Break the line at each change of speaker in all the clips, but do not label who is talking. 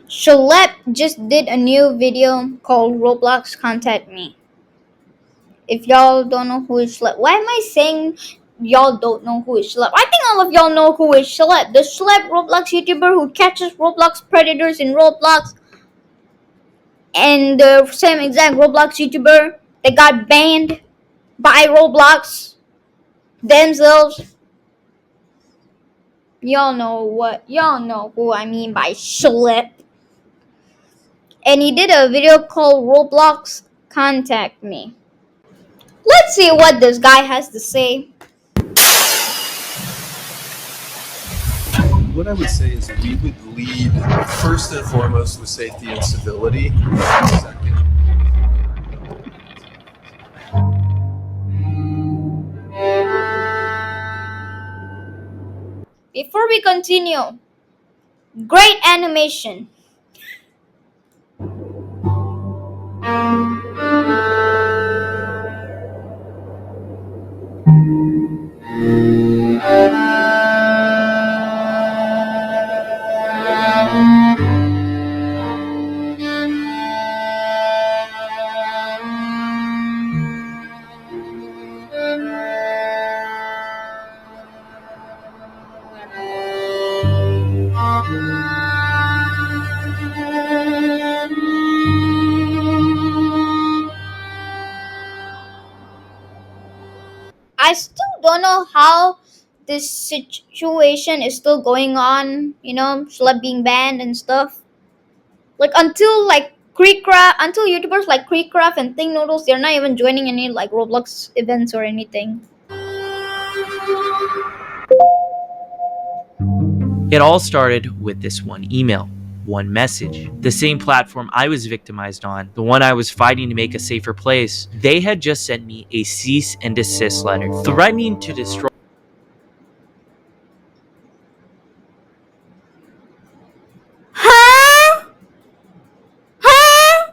Schlep just did a new video called Roblox Contact Me. If y'all don't know who is Schlep, why am I saying y'all don't know who is Schlep? I think all of y'all know who is Schlep. The Schlep Roblox YouTuber who catches Roblox predators in Roblox. And the same exact Roblox YouTuber that got banned by Roblox themselves. Y'all know who I mean by Schlep. And he did a video called Roblox Contact Me. Let's see what this guy has to say.
What I would say is we would lead first and foremost with safety and civility. Second,
Before we continue, great animation. I still don't know how this situation is still going on, Schlep being banned and stuff. Like until YouTubers like Creekcraft and Think Noodles, they're not even joining any like Roblox events or anything.
It all started with this one email, one message. The same platform I was victimized on, the one I was fighting to make a safer place, they had just sent me a cease and desist letter, threatening to destroy
Huh? Huh?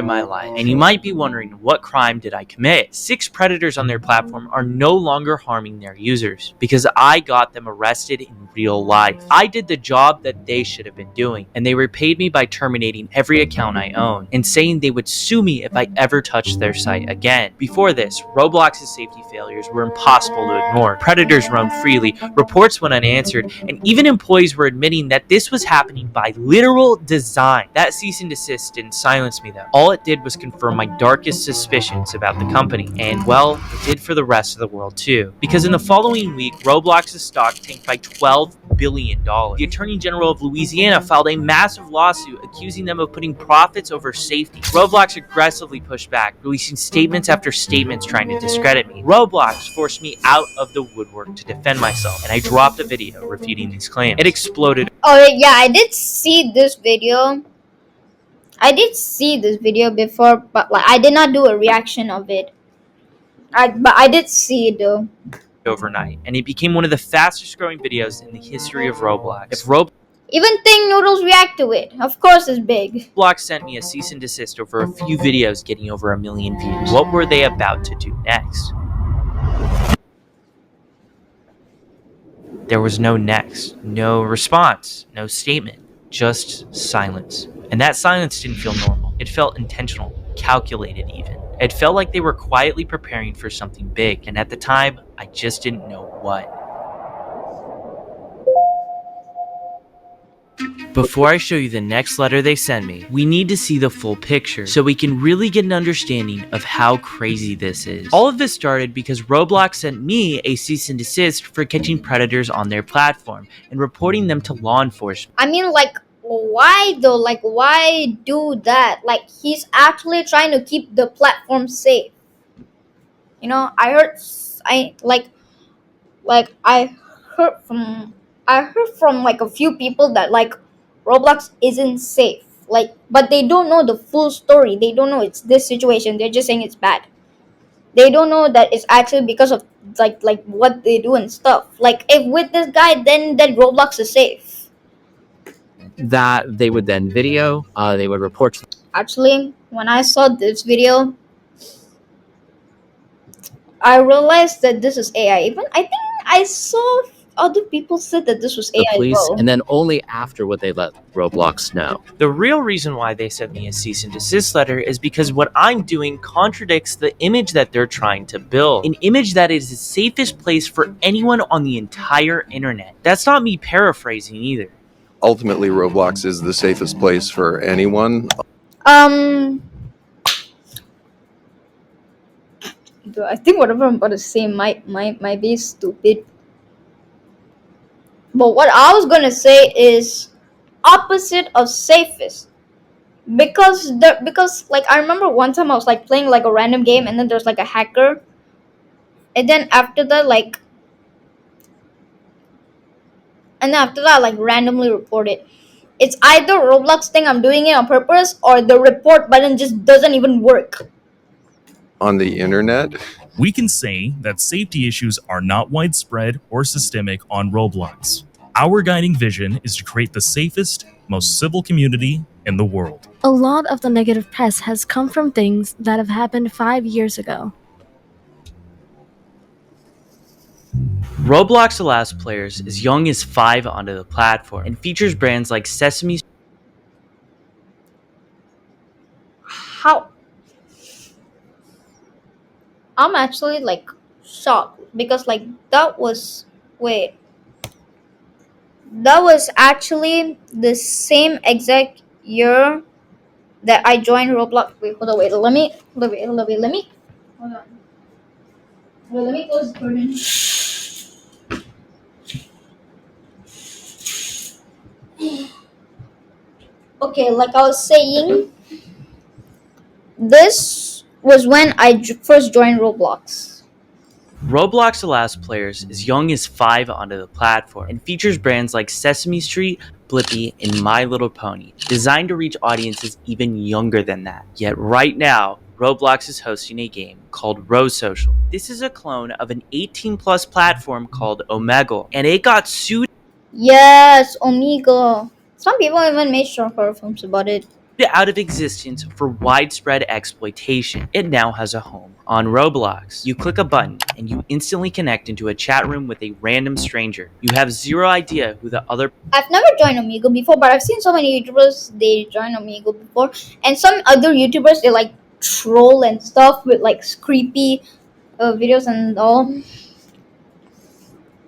my life. And you might be wondering, what crime did I commit? 6 predators on their platform are no longer harming their users because I got them arrested in real life. I did the job that they should have been doing, and they repaid me by terminating every account I own and saying they would sue me if I ever touched their site again. Before this, Roblox's safety failures were impossible to ignore. Predators roamed freely, reports went unanswered, and even employees were admitting that this was happening by literal design. That cease and desist didn't silence me though. All it did was confirm my darkest suspicions about the company, and well, it did for the rest of the world too. Because in the following week, Roblox's stock tanked by $12 billion. The Attorney General of Louisiana filed a massive lawsuit accusing them of putting profits over safety. Roblox aggressively pushed back, releasing statements after statements trying to discredit me. Roblox forced me out of the woodwork to defend myself, and I dropped a video refuting these claims. It exploded.
Oh yeah, I did see this video. Before, but like I did not do a reaction of it. But I did see it though.
Overnight, and it became one of the fastest growing videos in the history of Roblox. If
Even Think Noodles react to it. Of course, it's big.
Roblox sent me a cease and desist over a few videos getting over 1 million views, what were they about to do next? There was no next, no response, no statement, just silence. And that silence didn't feel normal. It felt intentional, calculated even. It felt like they were quietly preparing for something big, and at the time, I just didn't know what. Before I show you the next letter they send me, we need to see the full picture so we can really get an understanding of how crazy this is. All of this started because Roblox sent me a cease and desist for catching predators on their platform and reporting them to law enforcement.
I mean, like, why though? Like, why do that? Like, he's actually trying to keep the platform safe. I heard from like a few people that like Roblox isn't safe. Like, but they don't know the full story. They don't know it's this situation. They're just saying it's bad. They don't know that it's actually because of like what they do and stuff. Like, if with this guy, then Roblox is safe.
That they would then video, they would report.
Actually, when I saw this video, I realized that this is AI. Even I I saw other people said that this was AI
the
as
police,
well.
and then only after would they let Roblox know.
The real reason why they sent me a cease and desist letter is because what I'm doing contradicts the image that they're trying to build. An image that is the safest place for anyone on the entire internet. That's not me paraphrasing either.
Ultimately, Roblox is the safest place for anyone.
I think whatever I'm gonna say might be stupid. But what I was gonna say is opposite of safest. Because like I remember one time I was like playing like a random game and then there's like a hacker. And then after that like randomly report it. It's either Roblox thing I'm doing it on purpose or the report button just doesn't even work.
On the internet,
we can say that safety issues are not widespread or systemic on Roblox. Our guiding vision is to create the safest, most civil community in the world.
A lot of the negative press has come from things that have happened 5 years ago.
Roblox allows players as young as 5 onto the platform and features brands like Sesame.
How? I'm actually like shocked because like that was actually the same exact year that I joined Roblox. Wait, hold on, wait, let me hold on. Wait, let me close the curtain. Okay, like I was saying, this was when I first joined Roblox.
Roblox allows players as young as 5 onto the platform and features brands like Sesame Street, Blippi, and My Little Pony, designed to reach audiences even younger than that. Yet right now, Roblox is hosting a game called Rose Social. This is a clone of an 18-plus platform called Omegle, and it got sued
Yes, Omega. Some people even made short horror films about it.
out of existence for widespread exploitation. It now has a home on Roblox. You click a button and you instantly connect into a chat room with a random stranger. You have zero idea who the other.
I've never joined Omegle before, but I've seen so many YouTubers they join Omegle before, and some other YouTubers they like troll and stuff with like creepy videos and all.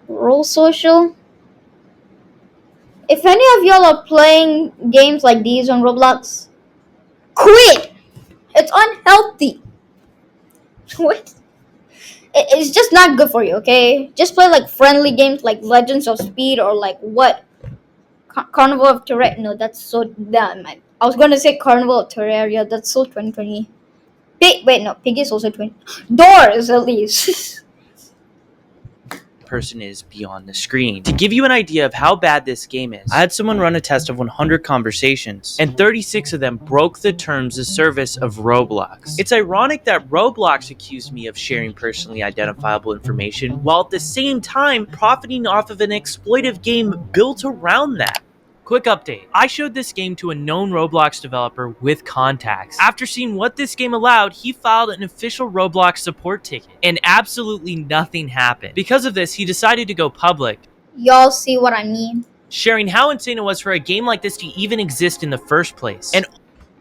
Roll Social. If any of y'all are playing games like these on Roblox, quit. It's unhealthy. What? It's just not good for you. Okay, just play like friendly games like Legends of Speed or like what? Carnival of Terraria. No, that's so damn. I was gonna say Carnival of Terraria. That's so 2020. Wait, no. Pig is also 20. Doors, at least.
person is beyond the screen. To give you an idea of how bad this game is, I had someone run a test of 100 conversations, and 36 of them broke the terms of service of Roblox. It's ironic that Roblox accused me of sharing personally identifiable information, while at the same time profiting off of an exploitive game built around that. Quick update. I showed this game to a known Roblox developer with contacts. After seeing what this game allowed, he filed an official Roblox support ticket, and absolutely nothing happened. Because of this, he decided to go public,
Y'all see what I mean?
sharing how insane it was for a game like this to even exist in the first place. And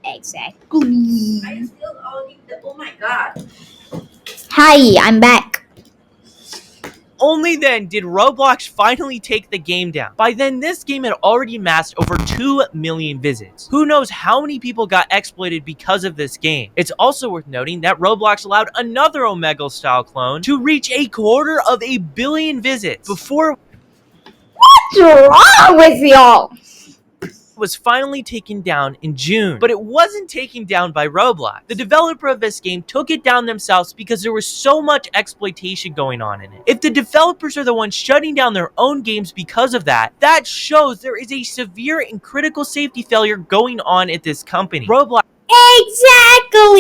Exactly.
I still owning the. Oh my god.
Hi, I'm back.
only then did Roblox finally take the game down. By then, this game had already amassed over 2 million visits. Who knows how many people got exploited because of this game. It's also worth noting that Roblox allowed another Omegle-style clone to reach 250 million visits before
What's wrong with y'all?
was finally taken down in June. But it wasn't taken down by Roblox. The developer of this game took it down themselves because there was so much exploitation going on in it. If the developers are the ones shutting down their own games because of that, that shows there is a severe and critical safety failure going on at this company. Roblox,
Exactly.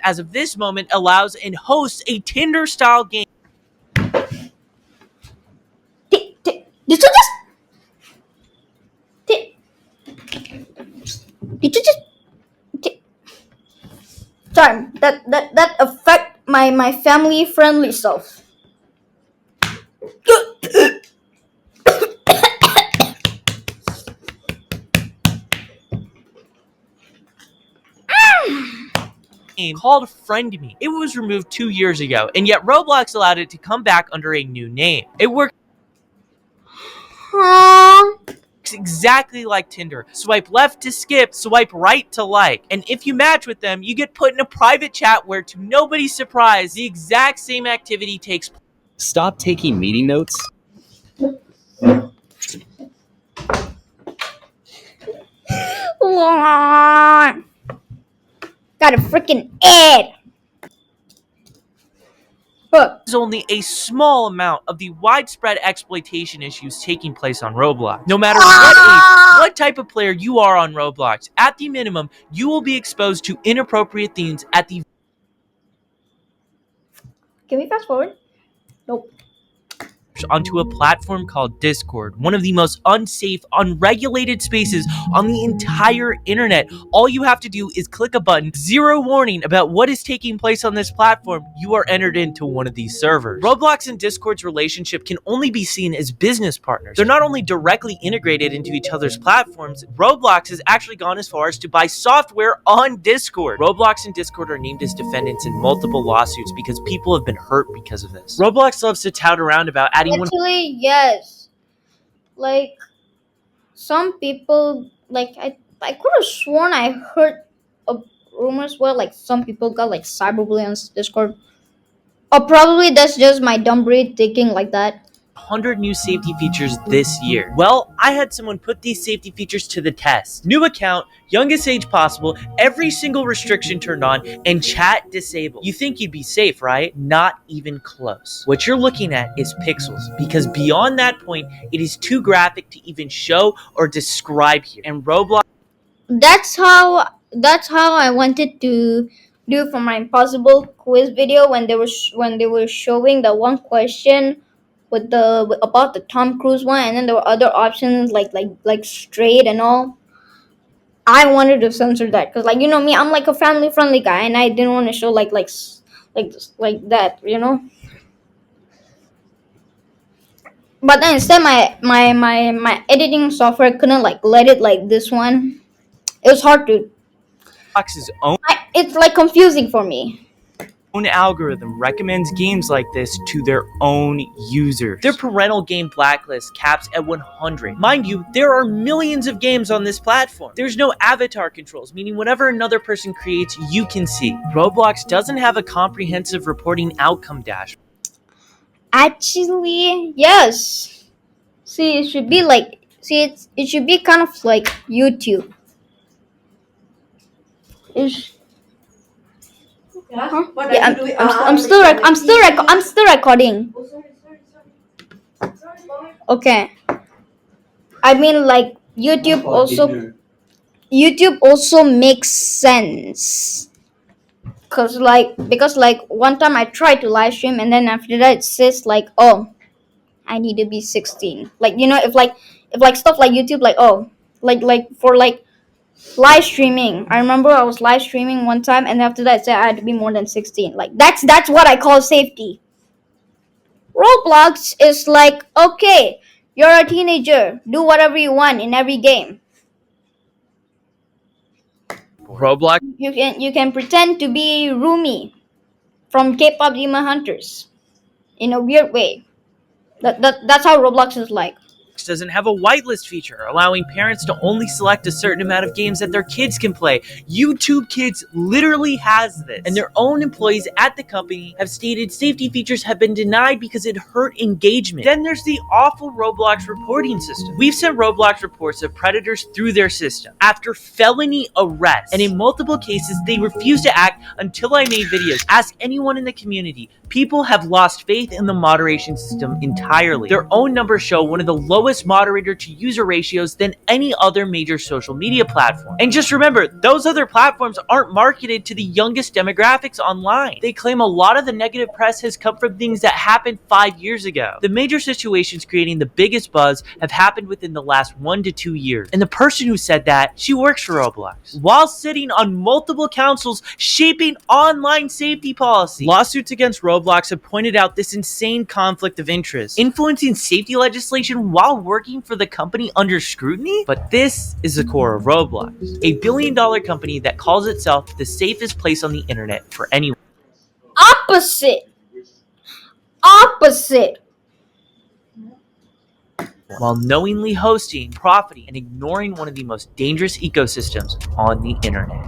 as of this moment, allows and hosts a Tinder-style game.
Did you just sorry, that affect my my family friendly self.
Game called Friend Me. It was removed 2 years ago, and yet Roblox allowed it to come back under a new name. It works
Huh?
exactly like Tinder. Swipe left to skip, swipe right to like. And if you match with them, you get put in a private chat where, to nobody's surprise, the exact same activity takes place.
Stop taking meeting notes.
Got a freaking ad. Look.
Is only a small amount of the widespread exploitation issues taking place on Roblox. No matter what age, what type of player you are on Roblox, at the minimum, you will be exposed to inappropriate themes at the
Can we fast forward? Nope.
onto a platform called Discord, one of the most unsafe, unregulated spaces on the entire internet. All you have to do is click a button, zero warning about what is taking place on this platform, you are entered into one of these servers. Roblox and Discord's relationship can only be seen as business partners. They're not only directly integrated into each other's platforms, Roblox has actually gone as far as to buy software on Discord. Roblox and Discord are named as defendants in multiple lawsuits because people have been hurt because of this. Roblox loves to tout around about adding
Actually, yes. Like some people, like I could have sworn I heard rumors where like some people got like cyberbullying on Discord. Or probably that's just my dumb brain thinking like that.
100 new safety features this year. Well, I had someone put these safety features to the test. New account, youngest age possible, every single restriction turned on, and chat disabled. You think you'd be safe, right? Not even close. What you're looking at is pixels, because beyond that point, it is too graphic to even show or describe here. And Roblox
That's how I wanted to do for my impossible quiz video when they were showing the one question with about the Tom Cruise one, and then there were other options like straight and all. I wanted to censor that because, like, you know me, I'm like a family friendly guy, and I didn't want to show like that, you know. But then instead, my editing software couldn't like let it like this one. It was hard to.
Roblox's own
It's like confusing for me.
algorithm recommends games like this to their own users. Their parental game blacklist caps at 100. Mind you, there are millions of games on this platform. There's no avatar controls, meaning whatever another person creates, you can see. Roblox doesn't have a comprehensive reporting outcome dashboard.
Actually, yes. See, it should be like it should be kind of like YouTube.
Yeah.
Huh?
What
Yeah,
are you doing?
I'm still recording.
Oh, sorry.
Okay. I mean, like YouTube also makes sense. Because like one time I tried to live stream, and then after that it says like, oh, I need to be 16. Like, you know, if stuff like YouTube, like, oh, like for like live streaming. I remember I was live streaming one time, and after that it said I had to be more than 16. Like, that's what I call safety. Roblox is like, okay, you're a teenager, do whatever you want in every game.
Roblox
You can pretend to be Rumi from K-pop Demon Hunters in a weird way. That's how Roblox is like.
doesn't have a whitelist feature, allowing parents to only select a certain amount of games that their kids can play. YouTube Kids literally has this, and their own employees at the company have stated safety features have been denied because it hurt engagement. Then there's the awful Roblox reporting system. We've sent Roblox reports of predators through their system after felony arrest, and in multiple cases they refused to act until I made videos. Ask anyone in the community. People have lost faith in the moderation system entirely. Their own numbers show one of the lowest lowest moderator to user ratios than any other major social media platform. And just remember, those other platforms aren't marketed to the youngest demographics online. They claim a lot of the negative press has come from things that happened 5 years ago. The major situations creating the biggest buzz have happened within the last 1 to 2 years. And the person who said that, she works for Roblox, while sitting on multiple councils shaping online safety policy. Lawsuits against Roblox have pointed out this insane conflict of interest, influencing safety legislation while working for the company under scrutiny. But this is the core of Roblox, a billion-dollar company that calls itself the safest place on the internet for anyone.
Opposite.
While knowingly hosting, profiting, and ignoring one of the most dangerous ecosystems on the internet.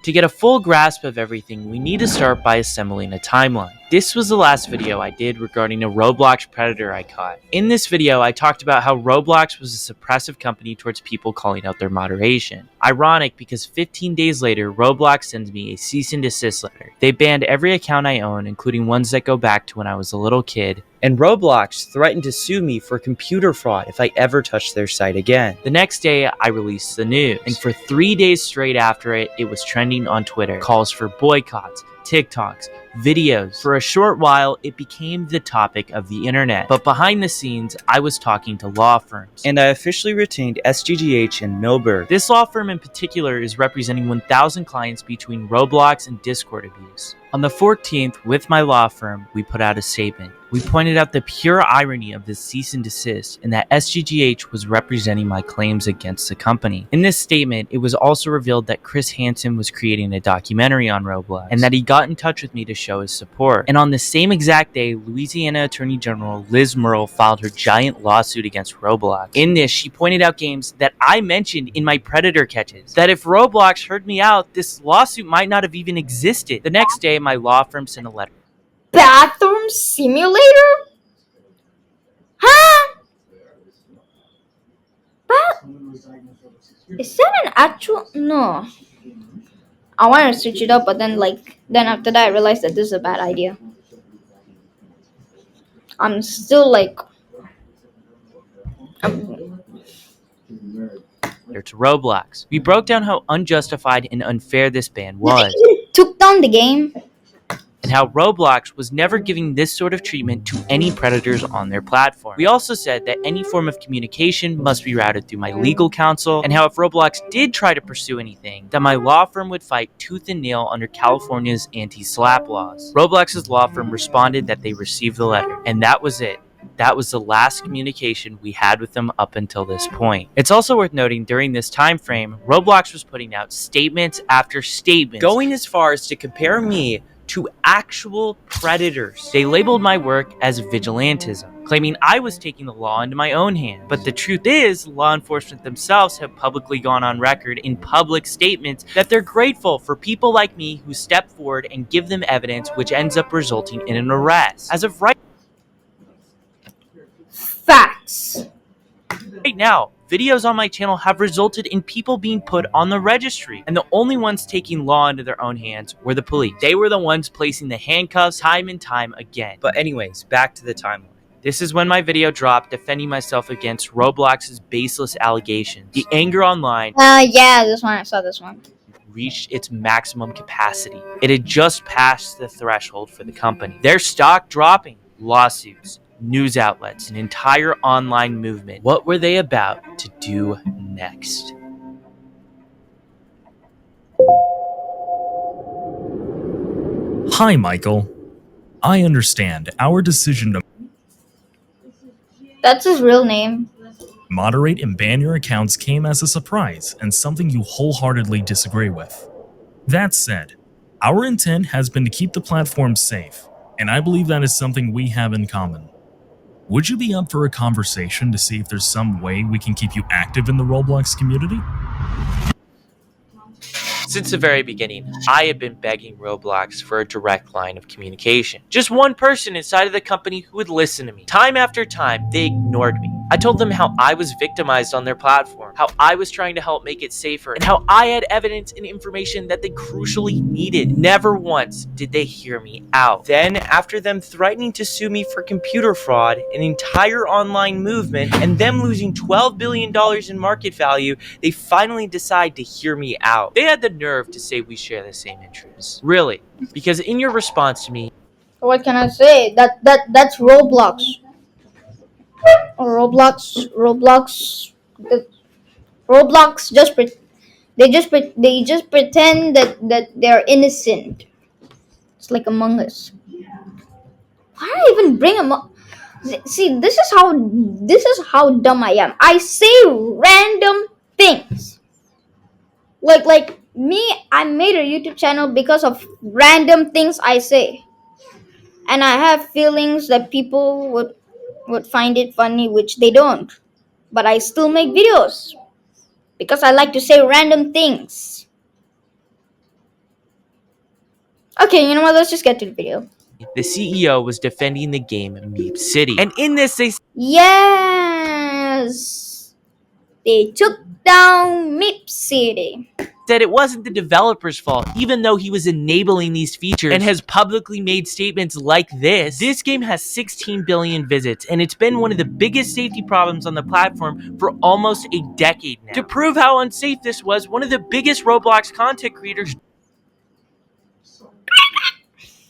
To get a full grasp of everything, we need to start by assembling a timeline. This was the last video I did regarding a Roblox predator I caught. In this video, I talked about how Roblox was a suppressive company towards people calling out their moderation. Ironic because 15 days later, Roblox sends me a cease and desist letter. They banned every account I own, including ones that go back to when I was a little kid. And Roblox threatened to sue me for computer fraud if I ever touched their site again. The next day, I released the news, and for 3 days straight after it, it was trending on Twitter. Calls for boycotts, TikToks, videos. For a short while, it became the topic of the internet. But behind the scenes, I was talking to law firms. And I officially retained SGGH in Millburg. This law firm in particular is representing 1,000 clients between Roblox and Discord abuse. On the 14th, with my law firm, we put out a statement. We pointed out the pure irony of this cease and desist and that SGGH was representing my claims against the company. In this statement, it was also revealed that Chris Hansen was creating a documentary on Roblox and that he got in touch with me to show his support. And on the same exact day, Louisiana Attorney General Liz Murrell filed her giant lawsuit against Roblox. In this, she pointed out games that I mentioned in my Predator catches, that if Roblox heard me out, this lawsuit might not have even existed. The next day, my law firm sent a letter.
Bathroom simulator? Huh? Is that an actual? No. I wanted to switch it up, but then after that I realized that this is a bad idea. I'm still
to Roblox. We broke down how unjustified and unfair this ban was.
They took down the game.
And how Roblox was never giving this sort of treatment to any predators on their platform. We also said that any form of communication must be routed through my legal counsel, and how if Roblox did try to pursue anything, that my law firm would fight tooth and nail under California's anti-SLAP laws. Roblox's law firm responded that they received the letter, and that was it. That was the last communication we had with them up until this point. It's also worth noting during this time frame, Roblox was putting out statements after statements, going as far as to compare me to actual predators. They labeled my work as vigilantism, claiming I was taking the law into my own hands. But the truth is, law enforcement themselves have publicly gone on record in public statements that they're grateful for people like me who step forward and give them evidence, which ends up resulting in an arrest. As of right
Facts.
now, videos on my channel have resulted in people being put on the registry, and the only ones taking law into their own hands were the police. They were the ones placing the handcuffs time and time again. But anyways, back to the timeline. This is when my video dropped defending myself against Roblox's baseless allegations. The anger online
Yeah, this one. I saw this one.
reached its maximum capacity. It had just passed the threshold for the company. Their stock dropping, lawsuits, news outlets, an entire online movement. What were they about to do next?
Hi, Michael. I understand our decision to
That's his real name.
moderate and ban your accounts came as a surprise and something you wholeheartedly disagree with. That said, our intent has been to keep the platform safe, and I believe that is something we have in common. Would you be up for a conversation to see if there's some way we can keep you active in the Roblox community?
Since the very beginning, I had been begging Roblox for a direct line of communication. Just one person inside of the company who would listen to me. Time after time, they ignored me. I told them how I was victimized on their platform, how I was trying to help make it safer, and how I had evidence and information that they crucially needed. Never once did they hear me out. Then, after them threatening to sue me for computer fraud, an entire online movement, and them losing $12 billion in market value, they finally decide to hear me out. They had the nerve to say we share the same interests. Really? Because in your response to me,
What can I say? That's Roblox. Roblox. The, Roblox they just pretend that they're innocent. It's like Among Us. Why do I even bring Among? See, this is how dumb I am. I say random things. Like me, I made a YouTube channel because of random things I say, and I have feelings that people would find it funny, which they don't. But I still make videos because I like to say random things. Okay, you know what? Let's just get to the video.
the CEO was defending the game Meep City. And in this, they
Yes, they took down Meep City.
said it wasn't the developer's fault, even though he was enabling these features and has publicly made statements like this. This game has 16 billion visits, and it's been one of the biggest safety problems on the platform for almost a decade now. To prove how unsafe this was, one of the biggest Roblox content creators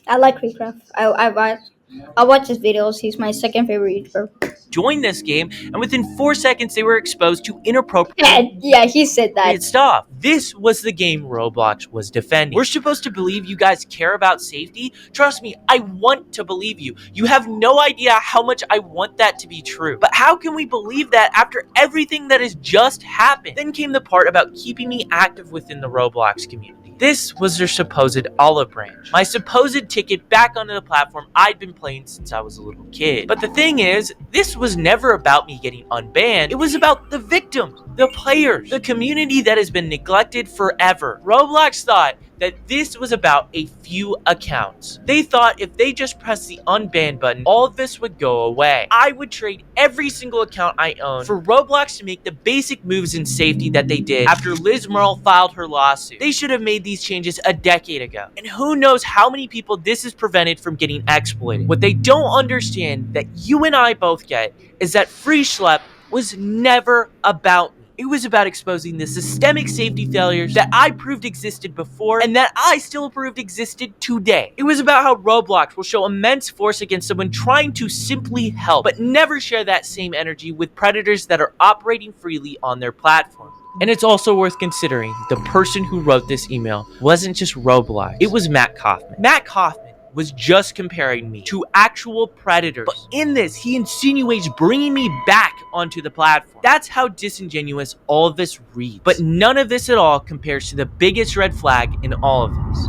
I like Recraft. I watch his videos. He's my second favorite YouTuber.
joined this game, and within 4 seconds they were exposed to inappropriate
Yeah, he said that.
stuff. This was the game Roblox was defending. We're supposed to believe you guys care about safety? Trust me, I want to believe you. You have no idea how much I want that to be true. But how can we believe that after everything that has just happened? Then came the part about keeping me active within the Roblox community. This was their supposed olive branch. My supposed ticket back onto the platform I'd been playing since I was a little kid. But the thing is, this was never about me getting unbanned. It was about the victims, the players, the community that has been neglected forever. Roblox thought that this was about a few accounts. They thought if they just pressed the unban button, all of this would go away. I would trade every single account I own for Roblox to make the basic moves in safety that they did after Liz Merle filed her lawsuit. They should have made these changes a decade ago. And who knows how many people this has prevented from getting exploited. What they don't understand that you and I both get is that Free Schlep was never about me. It was about exposing the systemic safety failures that I proved existed before and that I still proved existed today. It was about how Roblox will show immense force against someone trying to simply help, but never share that same energy with predators that are operating freely on their platform. And it's also worth considering the person who wrote this email wasn't just Roblox, it was Matt Kaufman. Matt Kaufman was just comparing me to actual predators. But in this, he insinuates bringing me back onto the platform. That's how disingenuous all of this reads. But none of this at all compares to the biggest red flag in all of this.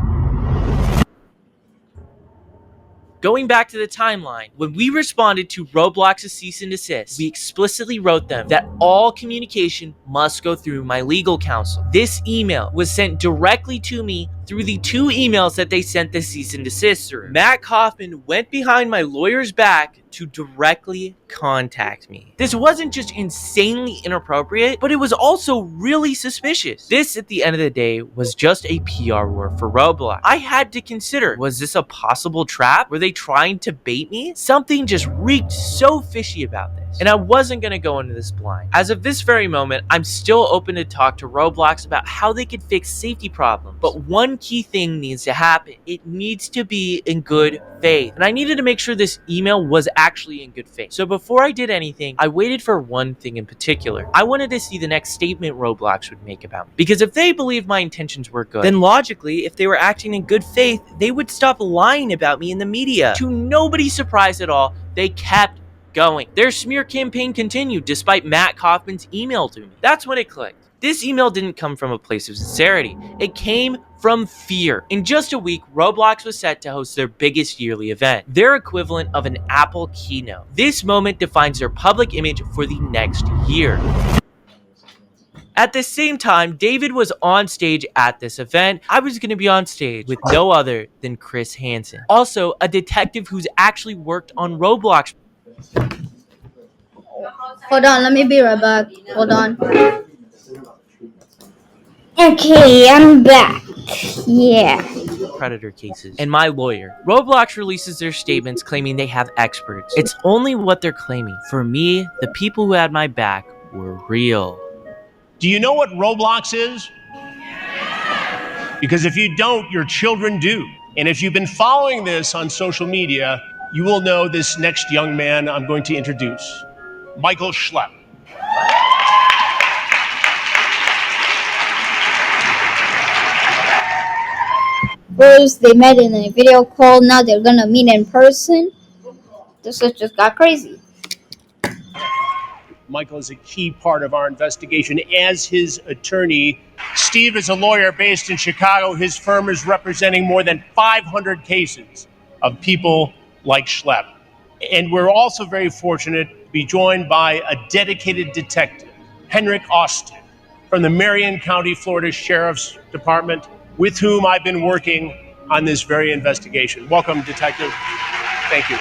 Going back to the timeline, when we responded to Roblox's cease and desist, we explicitly wrote them that all communication must go through my legal counsel. This email was sent directly to me through the 2 emails that they sent the cease and desist through. Matt Kaufman went behind my lawyer's back to directly contact me. This wasn't just insanely inappropriate, but it was also really suspicious. This, at the end of the day, was just a PR war for Roblox. I had to consider, was this a possible trap? Were they trying to bait me? Something just reeked so fishy about this, and I wasn't gonna go into this blind. As of this very moment, I'm still open to talk to Roblox about how they could fix safety problems, but one key thing needs to happen. It needs to be in good faith, and I needed to make sure this email was actually in good faith. So before I did anything, I waited for one thing in particular. I wanted to see the next statement Roblox would make about me, because if they believed my intentions were good, then logically, if they were acting in good faith, they would stop lying about me in the media. To nobody's surprise at all, they kept going. Their smear campaign continued despite Matt Kaufman's email to me. That's when it clicked. This email didn't come from a place of sincerity. It came from fear. In just a week, Roblox was set to host their biggest yearly event, their equivalent of an Apple keynote. This moment defines their public image for the next year. At the same time, David was on stage at this event. I was going to be on stage with no other than Chris Hansen, also a detective who's actually worked on Roblox.
Hold on, let me be right back. Hold on. Okay, I'm back. Yeah.
Predator cases. And my lawyer. Roblox releases their statements claiming they have experts. It's only what they're claiming. For me, the people who had my back were real.
Do you know what Roblox is? Because if you don't, your children do. And if you've been following this on social media, you will know this next young man I'm going to introduce, Michael Schlep.
First, they met in a video call. Now they're gonna meet in person. This just got crazy.
Michael is a key part of our investigation as his attorney. Steve is a lawyer based in Chicago. His firm is representing more than 500 cases of people like Schlep. And we're also very fortunate to be joined by a dedicated detective, Henrik Austin, from the Marion County, Florida Sheriff's Department, with whom I've been working on this very investigation. Welcome, Detective. Thank you.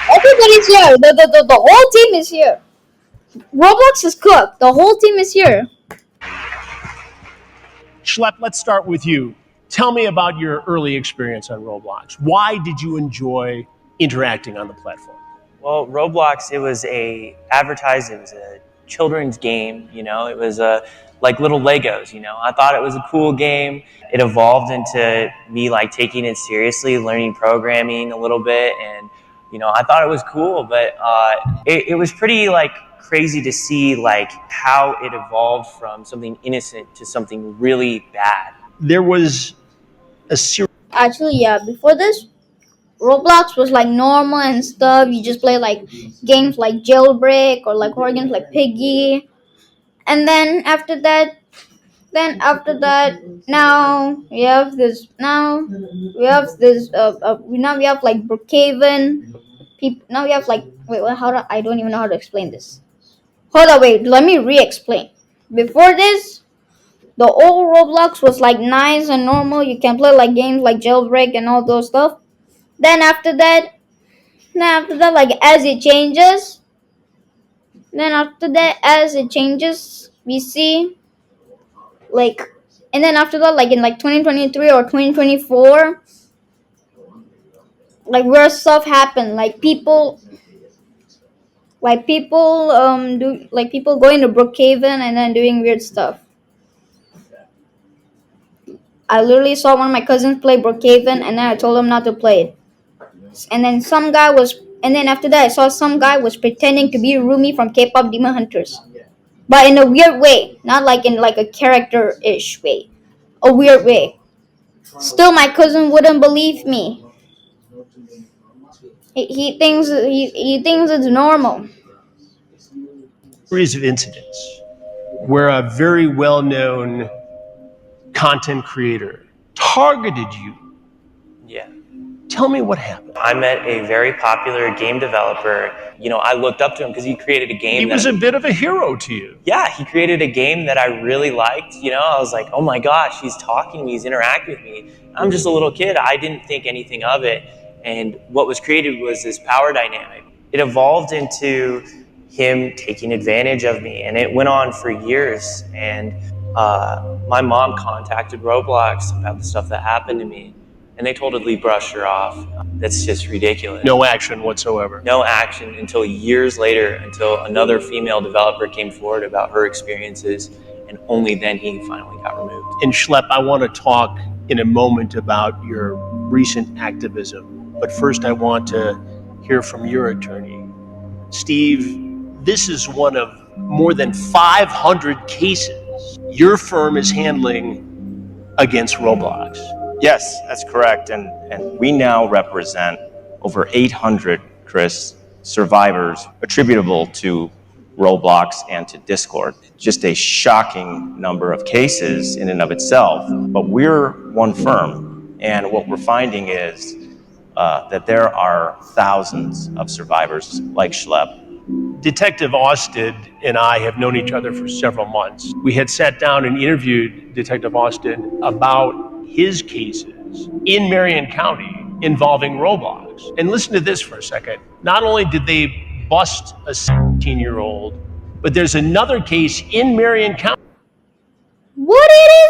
Everybody's here. The whole team is here. Roblox is cooked. The whole team is here.
Schlep, let's start with you. Tell me about your early experience on Roblox. Why did you enjoy interacting on the platform?
Well, Roblox, it was a children's game, it was like little Legos, I thought it was a cool game. It evolved into me like taking it seriously, learning programming a little bit, and I thought it was cool, but it was pretty like crazy to see like how it evolved from something innocent to something really bad.
There was a series.
Actually, yeah. Before this, Roblox was like normal and stuff. You just play like games like Jailbreak or like horror games like Piggy. And then after that, now we have this. Now we have this. Now we have like Brookhaven. Now we have like wait. I don't even know how to explain this. Hold on, wait. Let me re-explain. Before this, the old Roblox was like nice and normal. You can play like games like Jailbreak and all those stuff. Then after that, like as it changes, we see like, and then after that, like in like 2023 or 2024, like where stuff happen, like people people going to Brookhaven and then doing weird stuff. I literally saw one of my cousins play Brookhaven, and then I told him not to play it. And then after that, I saw some guy was pretending to be Rumi from K-pop Demon Hunters, but in a weird way, not like in like a character-ish way, a weird way. Still, my cousin wouldn't believe me. He thinks it's normal.
Series of incidents where a very well-known content creator targeted you.
Yeah.
Tell me what happened.
I met a very popular game developer. I looked up to him because he created a game.
He was a bit of a hero to you.
Yeah, he created a game that I really liked. I was like, oh my gosh, he's talking to me, he's interacting with me. I'm just a little kid. I didn't think anything of it. And what was created was this power dynamic. It evolved into him taking advantage of me, and it went on for years. And my mom contacted Roblox about the stuff that happened to me, and they totally brushed her off. That's just ridiculous.
No action whatsoever.
No action until years later, until another female developer came forward about her experiences, and only then he finally got removed.
And Schlep, I want to talk in a moment about your recent activism, but first I want to hear from your attorney. Steve, this is one of more than 500 cases your firm is handling against Roblox.
Yes, that's correct. And we now represent over 800, Chris, survivors attributable to Roblox and to Discord. Just a shocking number of cases in and of itself. But we're one firm, and what we're finding is that there are thousands of survivors like Schlep.
Detective Austin and I have known each other for several months. We had sat down and interviewed Detective Austin about his cases in Marion County involving Roblox. And listen to this for a second. Not only did they bust a 17-year-old. But there's another case in Marion County.
What did he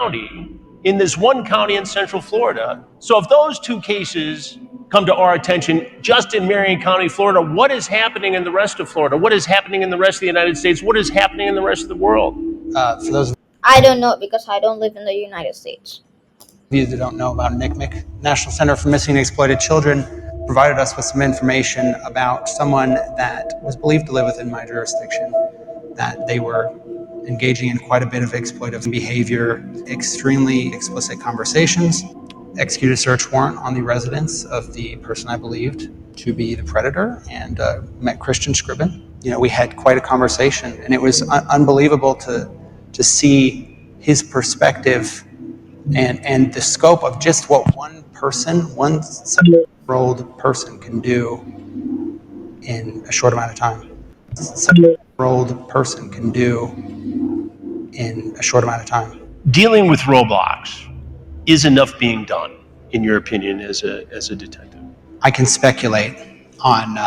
say?
In this one county in Central Florida. So if those two cases come to our attention just in Marion County, Florida, what is happening in the rest of Florida? What is happening in the rest of the United States? What is happening in the rest of the world?
For those of
I don't know because I don't live in the United States.
you that don't know about NCMEC, National Center for Missing and Exploited Children provided us with some information about someone that was believed to live within my jurisdiction, that they were engaging in quite a bit of exploitive behavior, extremely explicit conversations, executed a search warrant on the residence of the person I believed to be the predator, and met Christian Scribbin. You know, we had quite a conversation, and it was unbelievable to see his perspective and the scope of just what one person, one 7-year-old person can do in a short amount of time. 7-year-old person can do in a short amount of time.
Dealing with Roblox, is enough being done, in your opinion, as a detective?
I can speculate on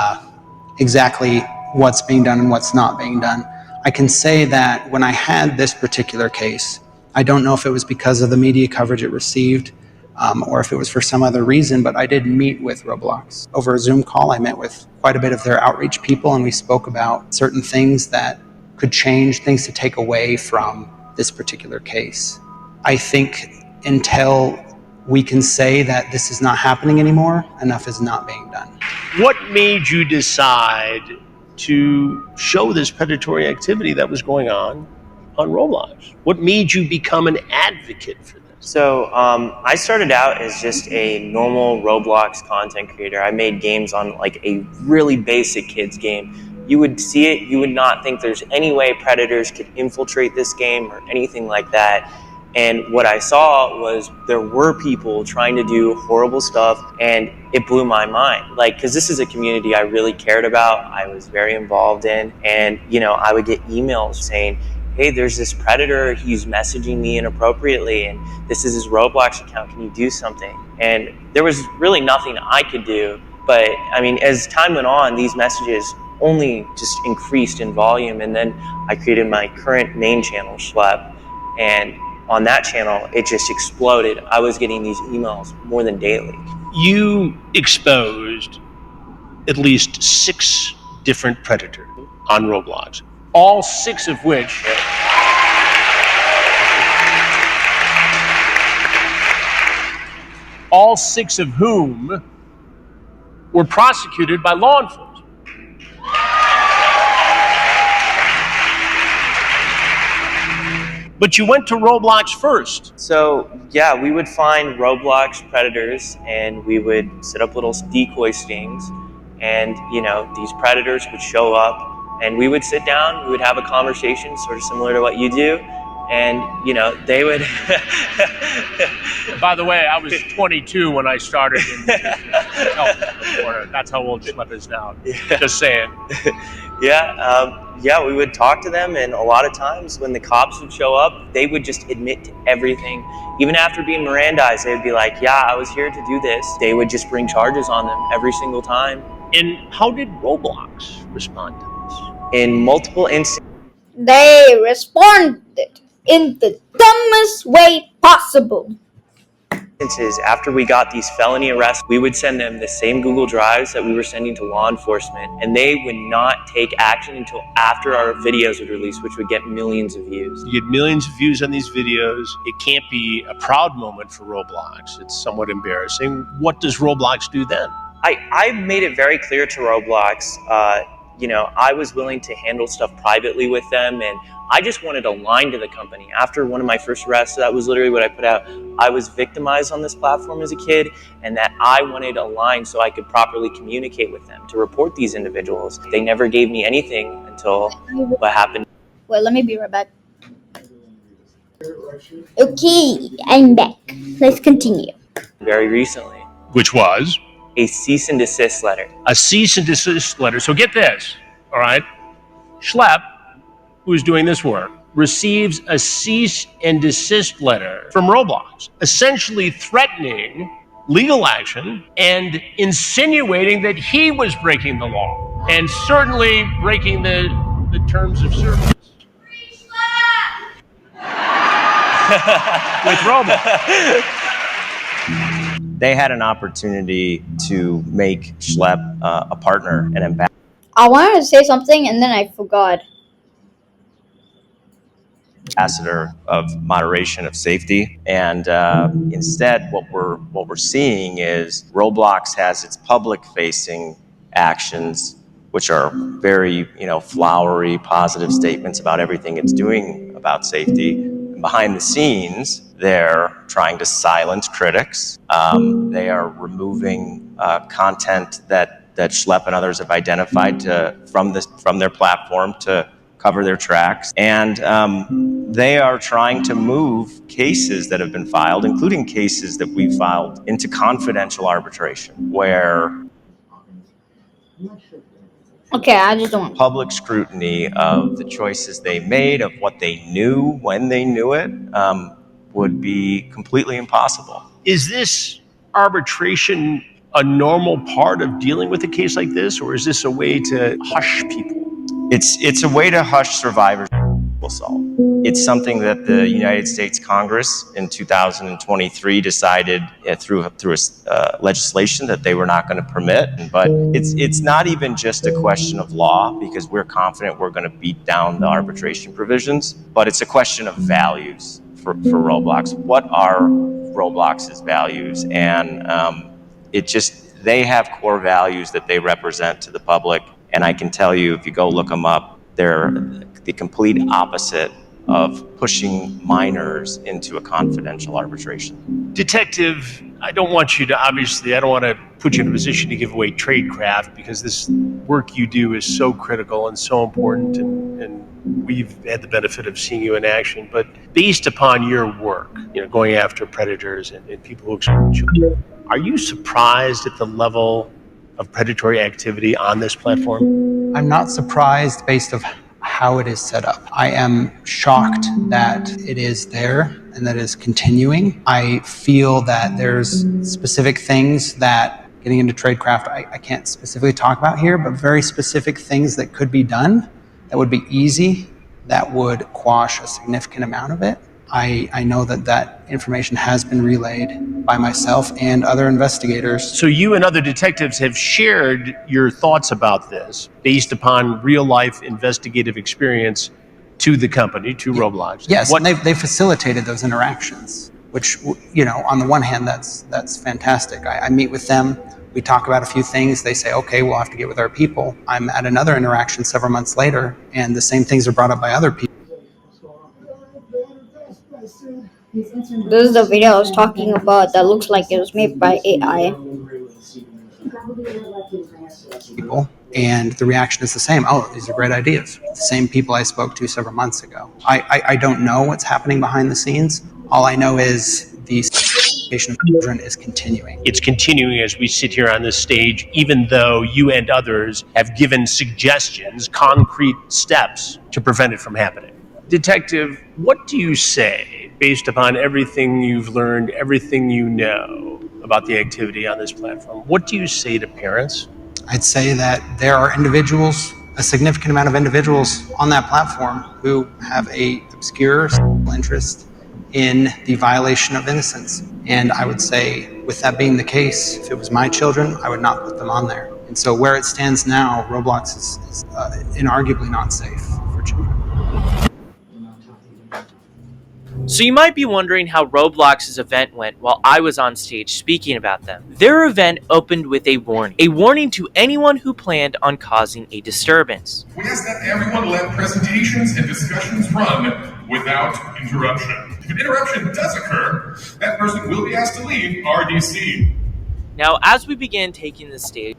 exactly what's being done and what's not being done. I can say that when I had this particular case, I don't know if it was because of the media coverage it received or if it was for some other reason, but I did meet with Roblox. Over a Zoom call, I met with quite a bit of their outreach people, and we spoke about certain things that could change, things to take away from this particular case. I think until we can say that this is not happening anymore, enough is not being done.
What made you decide to show this predatory activity that was going on Roblox? What made you become an advocate for this?
So I started out as just a normal Roblox content creator. I made games on like a really basic kids game. You would see it, you would not think there's any way predators could infiltrate this game or anything like that. And what I saw was there were people trying to do horrible stuff, and it blew my mind. Like, because this is a community I really cared about, I was very involved in, and you know, I would get emails saying, hey, there's this predator, he's messaging me inappropriately, and this is his Roblox account, can you do something? And there was really nothing I could do, but I mean, as time went on, these messages only just increased in volume, and then I created my current main channel, Schlep, and on that channel, it just exploded. I was getting these emails more than daily.
You exposed at least 6 different predators on Roblox, all 6 of which all 6 of whom were prosecuted by law enforcement. But you went to Roblox first.
So yeah, we would find Roblox predators, and we would set up little decoy stings, and you know, these predators would show up, and we would sit down, we would have a conversation sort of similar to what you do, and you know, they would
By the way, I was 22 when I started in that's how old Schlep is now.
Yeah.
Just saying.
Yeah, we would talk to them, and a lot of times when the cops would show up, they would just admit to everything. Even after being Mirandized, they would be like, yeah, I was here to do this. They would just bring charges on them every single time.
And how did Roblox respond to this?
In multiple instances,
They responded in the dumbest way possible.
after we got these felony arrests, we would send them the same Google Drives that we were sending to law enforcement, and they would not take action until after our videos would release, which would get millions of views.
You get millions of views on these videos. It can't be a proud moment for Roblox. It's somewhat embarrassing. What does Roblox do then?
I made it very clear to Roblox, you know, I was willing to handle stuff privately with them, and I just wanted a line to the company. After one of my first arrests, that was literally what I put out. I was victimized on this platform as a kid, and that I wanted a line so I could properly communicate with them to report these individuals. They never gave me anything until what happened.
Well, let me be right back. Okay, I'm back. Let's continue.
Very recently.
Which was?
A cease and desist letter.
A cease and desist letter. So get this, all right? Schlep, who's doing this work, receives a cease and desist letter from Roblox, essentially threatening legal action and insinuating that he was breaking the law and certainly breaking the terms of service. With Roblox.
They had an opportunity to make Schlep a partner and ambassador.
I wanted to say something and then I forgot.
Ambassador of moderation of safety, and instead, what we're seeing is Roblox has its public-facing actions, which are very flowery, positive statements about everything it's doing about safety. And behind the scenes, they're trying to silence critics. They are removing content that Schlep and others have identified from their platform to cover their tracks, and they are trying to move cases that have been filed, including cases that we filed, into confidential arbitration, where
I just don't.
Public scrutiny of the choices they made, of what they knew when they knew it, would be completely impossible.
Is this arbitration a normal part of dealing with a case like this, or is this a way to hush people?
It's a way to hush survivors assault. It's something that the United States Congress in 2023 decided through legislation that they were not going to permit. But it's not even just a question of law, because we're confident we're going to beat down the arbitration provisions, but it's a question of values for Roblox. What are Roblox's values? And they have core values that they represent to the public. And I can tell you, if you go look them up, they're the complete opposite of pushing minors into a confidential arbitration.
Detective, I don't want to put you in a position to give away tradecraft, because this work you do is so critical and so important, and we've had the benefit of seeing you in action. But based upon your work, going after predators and people who exploit children, are you surprised at the level of predatory activity on this platform?
I'm not surprised based on how it is set up. I am shocked that it is there and that it is continuing. I feel that there's specific things that, getting into tradecraft, I can't specifically talk about here, but very specific things that could be done that would be easy, that would quash a significant amount of it. I know that information has been relayed by myself and other investigators.
So you and other detectives have shared your thoughts about this based upon real-life investigative experience to the company, to Roblox.
Yes, and they facilitated those interactions, which, on the one hand, that's fantastic. I meet with them. We talk about a few things. They say, okay, we'll have to get with our people. I'm at another interaction several months later, and the same things are brought up by other people.
This is the video I was talking about that looks like it was made by AI.
People, and the reaction is the same. Oh, these are great ideas. The same people I spoke to several months ago. I don't know what's happening behind the scenes. All I know is the situation of children is continuing.
It's continuing as we sit here on this stage, even though you and others have given suggestions, concrete steps to prevent it from happening. Detective, what do you say based upon everything you've learned, everything you know about the activity on this platform? What do you say to parents?
I'd say that there are individuals, a significant amount of individuals on that platform who have a obscure interest in the violation of innocence. And I would say, with that being the case, if it was my children, I would not put them on there. And so where it stands now, Roblox is inarguably not safe for children.
So you might be wondering how Roblox's event went while I was on stage speaking about them. Their event opened with a warning to anyone who planned on causing a disturbance.
We ask that everyone let presentations and discussions run without interruption. If an interruption does occur, that person will be asked to leave RDC.
Now, as we began taking the stage,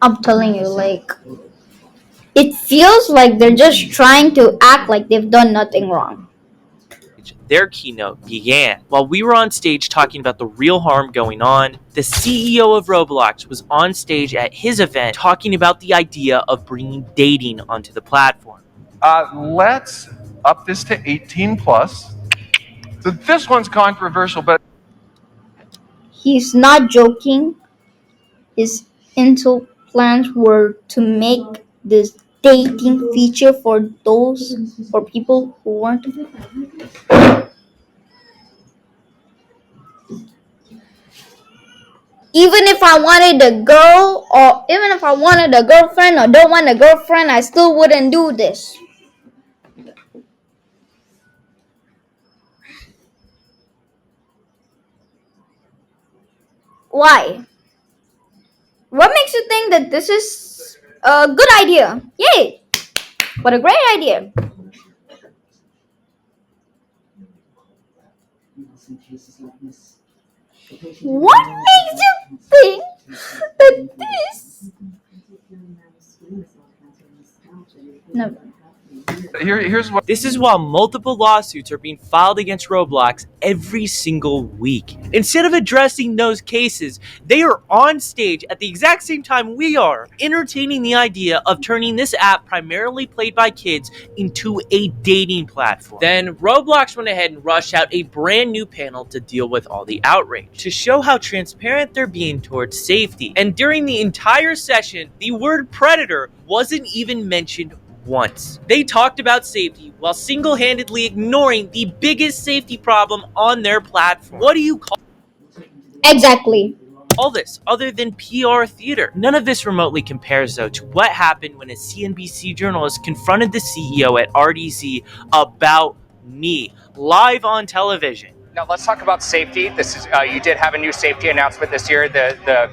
I'm telling you, it feels like they're just trying to act like they've done nothing wrong.
Their keynote began. While we were on stage talking about the real harm going on, the CEO of Roblox was on stage at his event talking about the idea of bringing dating onto the platform.
Let's
up this to 18 plus. So this one's controversial, but
He's not joking. His initial plans were to make this dating feature for people who weren't. Even if I wanted a girl, or even if I wanted a girlfriend or don't want a girlfriend, I still wouldn't do this. Why? What makes you think that this is a good idea? Yay! What a great idea. What makes you think that this? Never.
here's what.
This is while multiple lawsuits are being filed against Roblox every single week. Instead of addressing those cases, they are on stage at the exact same time we are, entertaining the idea of turning this app primarily played by kids into a dating platform. Then Roblox went ahead and rushed out a brand new panel to deal with all the outrage, to show how transparent they're being towards safety. And during the entire session, the word predator wasn't even mentioned once. They talked about safety while single-handedly ignoring the biggest safety problem on their platform. What do you call
Exactly.
all this other than PR theater? None of this remotely compares though to what happened when a CNBC journalist confronted the CEO at RDC about me live on television.
Now let's talk about safety. This is you did have a new safety announcement this year. The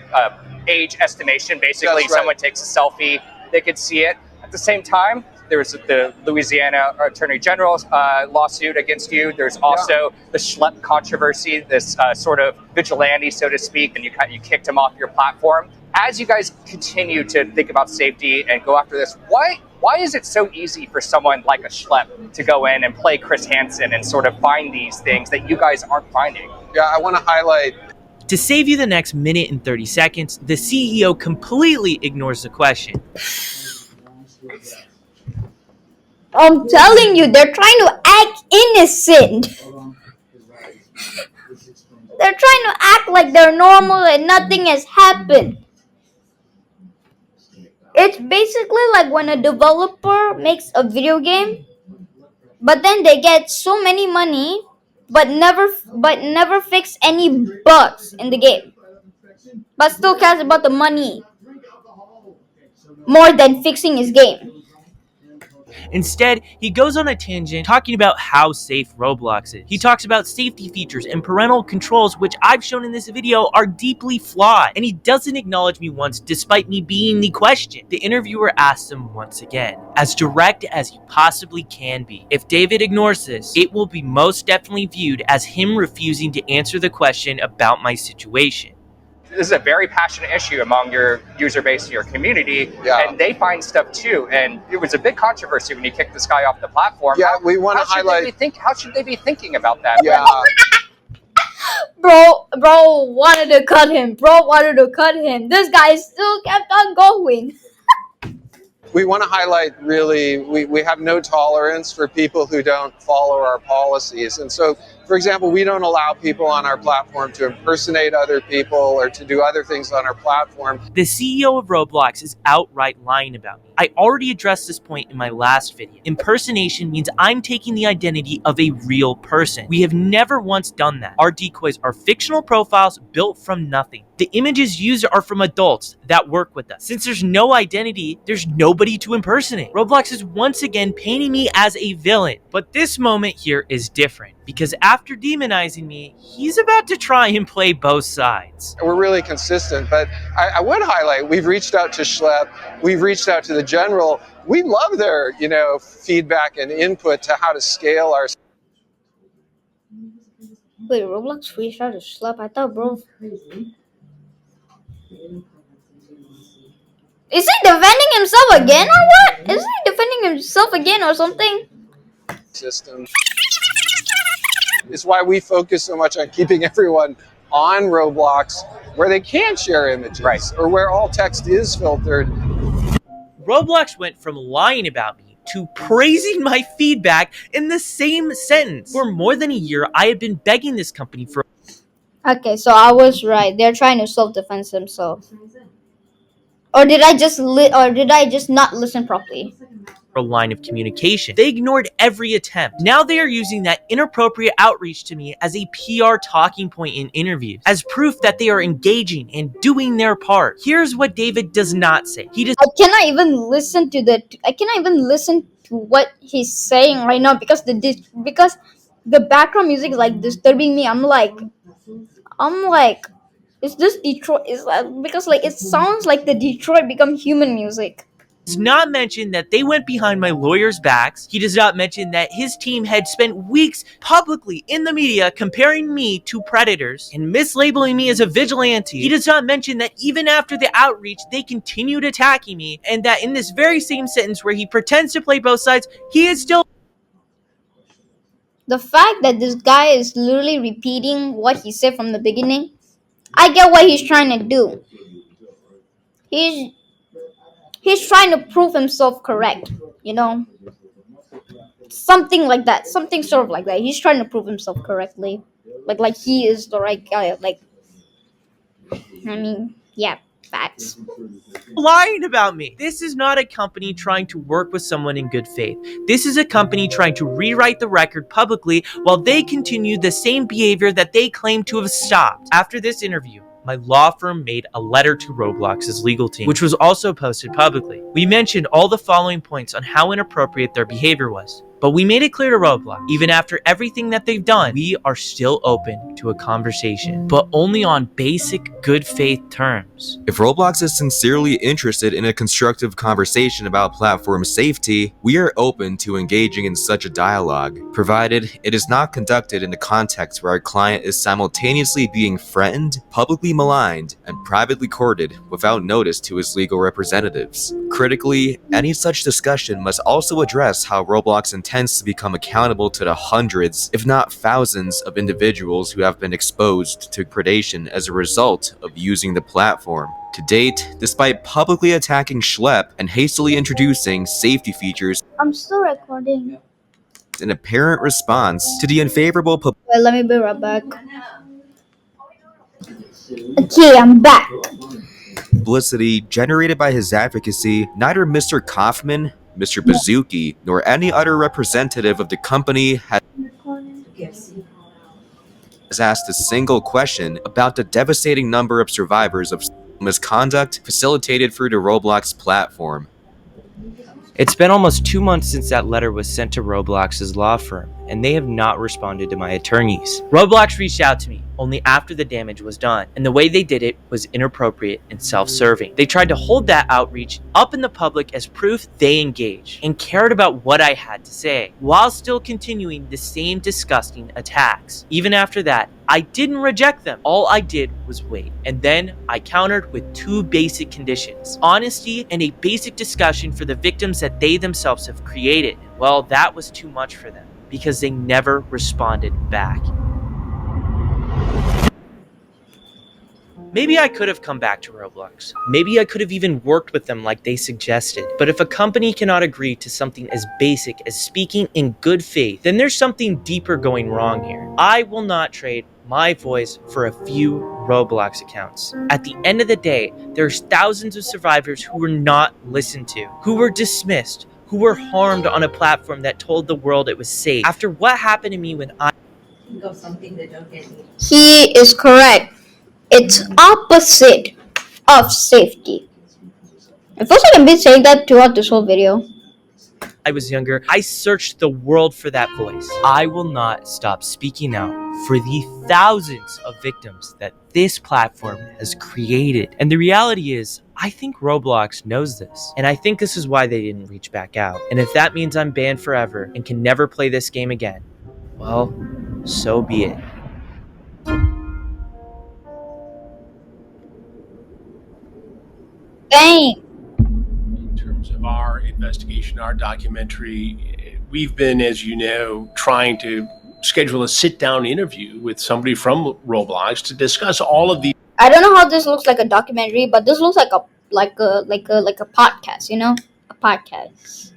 age estimation. Basically,
That's right.
someone takes a selfie, they could see it. At the same time, there was the Louisiana Attorney General's lawsuit against you. There's also the Schlep controversy, this sort of vigilante, so to speak, and you kicked him off your platform. As you guys continue to think about safety and go after this, why is it so easy for someone like a Schlep to go in and play Chris Hansen and sort of find these things that you guys aren't finding?
Yeah, I want to highlight.
To save you the next minute and 30 seconds, the CEO completely ignores the question.
I'm telling you, they're trying to act innocent. They're trying to act like they're normal and nothing has happened. It's basically like when a developer makes a video game, but then they get so many money, but never fix any bugs in the game, but still cares about the money more than fixing his game.
Instead, he goes on a tangent talking about how safe Roblox is. He talks about safety features and parental controls, which I've shown in this video are deeply flawed. And he doesn't acknowledge me once, despite me being the question. The interviewer asks him once again, as direct as you possibly can be. If David ignores this, it will be most definitely viewed as him refusing to answer the question about my situation.
This is a very passionate issue among your user base and your community, and they find stuff too. And it was a big controversy when you kicked this guy off the platform.
Yeah, we want to highlight.
How should they be thinking about that?
Yeah.
Bro wanted to cut him. This guy still kept on going.
We want to highlight really, we have no tolerance for people who don't follow our policies. And so, for example, we don't allow people on our platform to impersonate other people or to do other things on our platform.
The CEO of Roblox is outright lying about me. I already addressed this point in my last video. Impersonation means I'm taking the identity of a real person. We have never once done that. Our decoys are fictional profiles built from nothing. The images used are from adults that work with us. Since there's no identity, there's nobody to impersonate. Roblox is once again painting me as a villain. But this moment here is different, because after demonizing me, he's about to try and play both sides.
We're really consistent, but I would highlight, we've reached out to Schlep, we've reached out to the general. We love their, feedback and input to how to scale our.
Wait, Roblox reached out to Schlep? I thought, bro. Is he defending himself again or what? Is he defending himself again or something?
System. It's why we focus so much on keeping everyone on Roblox where they can share images, or where all text is filtered.
Roblox went from lying about me to praising my feedback in the same sentence. For more than a year, I had been begging this company for
Okay, so I was right. They're trying to self-defense themselves. Or did I just not listen properly?
a line of communication. They ignored every attempt. Now they are using that inappropriate outreach to me as a PR talking point in interviews, as proof that they are engaging and doing their part. Here's what David does not say.
I cannot even listen to what he's saying right now because the background music is like disturbing me. I'm like, is this Detroit? Is that because like it sounds like the Detroit Become Human music?
Does not mention that they went behind my lawyers' backs. He does not mention that his team had spent weeks publicly in the media comparing me to predators and mislabeling me as a vigilante. He does not mention that even after the outreach, they continued attacking me, and that in this very same sentence where he pretends to play both sides, he is still
The fact that this guy is literally repeating what he said from the beginning, I get what he's trying to do. He's he's trying to prove himself correct, you know? Something like that. Something sort of like that. He's trying to prove himself correctly. Like he is the right guy. Like I mean, yeah, facts.
lying about me. This is not a company trying to work with someone in good faith. This is a company trying to rewrite the record publicly while they continue the same behavior that they claim to have stopped. After this interview, my law firm made a letter to Roblox's legal team, which was also posted publicly. We mentioned all the following points on how inappropriate their behavior was. But we made it clear to Roblox, even after everything that they've done, we are still open to a conversation, but only on basic good faith terms.
If Roblox is sincerely interested in a constructive conversation about platform safety, we are open to engaging in such a dialogue, provided it is not conducted in a context where our client is simultaneously being threatened, publicly maligned, and privately courted without notice to his legal representatives. Critically, any such discussion must also address how Roblox intends to become accountable to the hundreds, if not thousands, of individuals who have been exposed to predation as a result of using the platform. To date, despite publicly attacking Schlep and hastily introducing safety features,
I'm still recording.
an apparent response to the unfavorable
Well, let me be right back. Okay, I'm back.
publicity generated by his advocacy, neither Mr. Kaufman, Mr. Bazooki, nor any other representative of the company has asked a single question about the devastating number of survivors of misconduct facilitated through the Roblox platform.
It's been almost 2 months since that letter was sent to Roblox's law firm, and they have not responded to my attorneys.
Roblox reached out to me only after the damage was done, and the way they did it was inappropriate and self-serving. They tried to hold that outreach up in the public as proof they engaged and cared about what I had to say, while still continuing the same disgusting attacks. Even after that, I didn't reject them. All I did was wait. And then I countered with 2 basic conditions: honesty and a basic discussion for the victims that they themselves have created. Well, that was too much for them, because they never responded back. Maybe I could have come back to Roblox. Maybe I could have even worked with them like they suggested. But if a company cannot agree to something as basic as speaking in good faith, then there's something deeper going wrong here. I will not trade my voice for a few Roblox accounts. At the end of the day, there's thousands of survivors who were not listened to, who were dismissed, who were harmed on a platform that told the world it was safe. After what happened to me when
He is correct. It's opposite of safety. It feels like I've been saying that throughout this whole video.
I was younger, I searched the world for that voice. I will not stop speaking out for the thousands of victims that this platform has created. And the reality is, I think Roblox knows this. And I think this is why they didn't reach back out. And if that means I'm banned forever and can never play this game again, well, so be it.
Dang.
In terms of our investigation, our documentary, we've been, as you know, trying to schedule a sit-down interview with somebody from Roblox to discuss all of the.
I don't know how this looks like a documentary, but this looks like a podcast, you know? A podcast.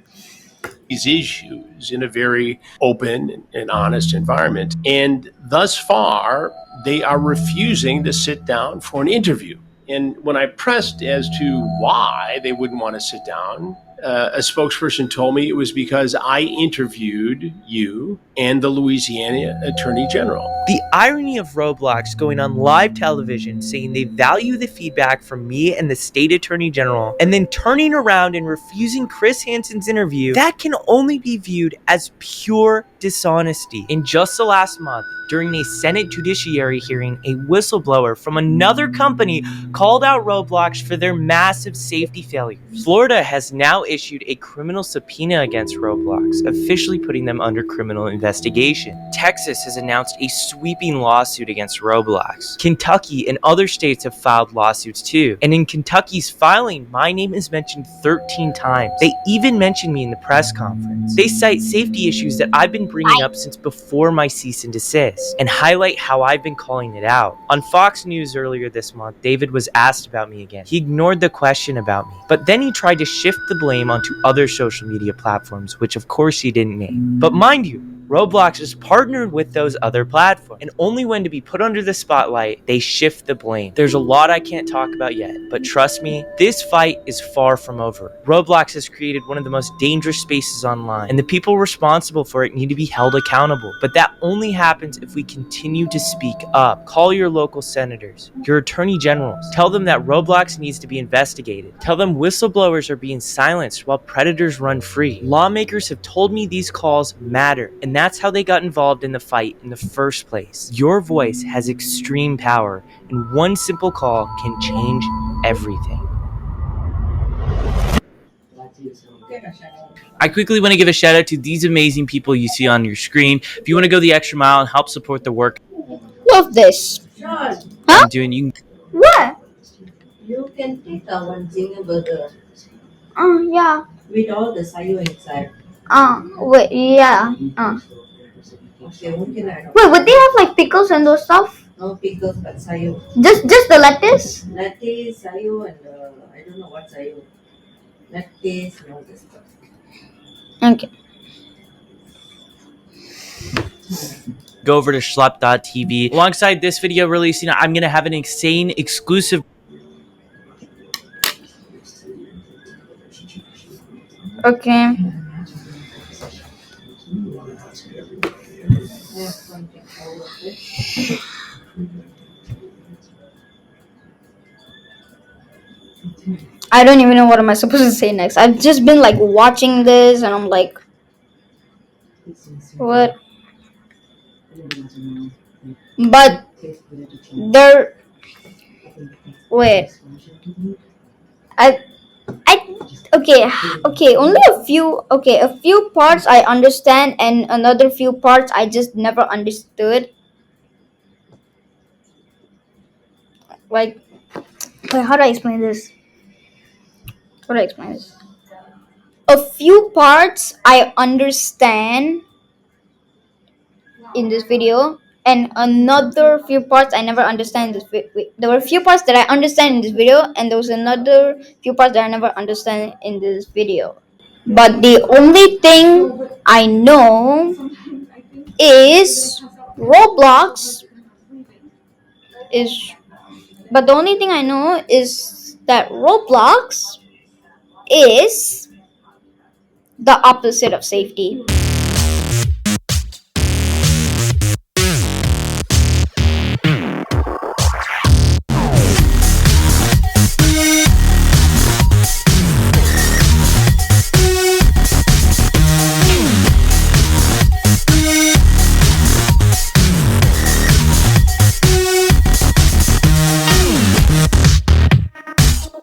these issues in a very open and honest environment. And thus far, they are refusing to sit down for an interview. And when I pressed as to why they wouldn't want to sit down, a spokesperson told me it was because I interviewed you and the Louisiana Attorney General.
The irony of Roblox going on live television saying they value the feedback from me and the state attorney general, and then turning around and refusing Chris Hansen's interview, that can only be viewed as pure dishonesty. In just the last month, during a Senate Judiciary hearing, a whistleblower from another company called out Roblox for their massive safety failures. Florida has now issued a criminal subpoena against Roblox, officially putting them under criminal investigation. Texas has announced a sweeping lawsuit against Roblox. Kentucky and other states have filed lawsuits too. And in Kentucky's filing, my name is mentioned 13 times. They even mentioned me in the press conference. They cite safety issues that I've been bringing up since before my cease and desist, and highlight how I've been calling it out. On Fox News earlier this month, David was asked about me again. He ignored the question about me, but then he tried to shift the blame onto other social media platforms, which of course he didn't name. But mind you, Roblox is partnered with those other platforms, and only when to be put under the spotlight, they shift the blame. There's a lot I can't talk about yet, but trust me, this fight is far from over. Roblox has created one of the most dangerous spaces online, and the people responsible for it need to be held accountable. But that only happens if we continue to speak up. Call your local senators, your attorney generals. Tell them that Roblox needs to be investigated. Tell them whistleblowers are being silenced while predators run free. Lawmakers have told me these calls matter, and that's how they got involved in the fight in the first place. Your voice has extreme power, and one simple call can change everything. I quickly want to give a shout out to these amazing people you see on your screen. If you want to go the extra mile and help support the work
Love this.
I'm doing, you can
What?
You can take one zinger burger
Yeah.
with all the sayo inside.
Wait, yeah.
Okay, mungkin I don't.
Wait, would they have like pickles and those stuff?
No pickles, but sayo.
Just the lettuce?
Lettuce, sayo, and I don't know what sayo. Lettuce and all this stuff.
Okay.
go over to Schlep.tv. Alongside this video releasing, I'm going to have an insane exclusive.
Okay. I don't even know what am I supposed to say next. I've just been like watching this and I'm like, what? But there. Wait. Okay, only a few parts I understand and another few parts I just never understood. Like, wait, how do I explain this? A few parts I understand in this video, and another few parts I never understand in this video. There were a few parts that I understand in this video, and there was another few parts that I never understand in this video. But the only thing I know is Roblox is. But the only thing I know is that Roblox is the opposite of safety.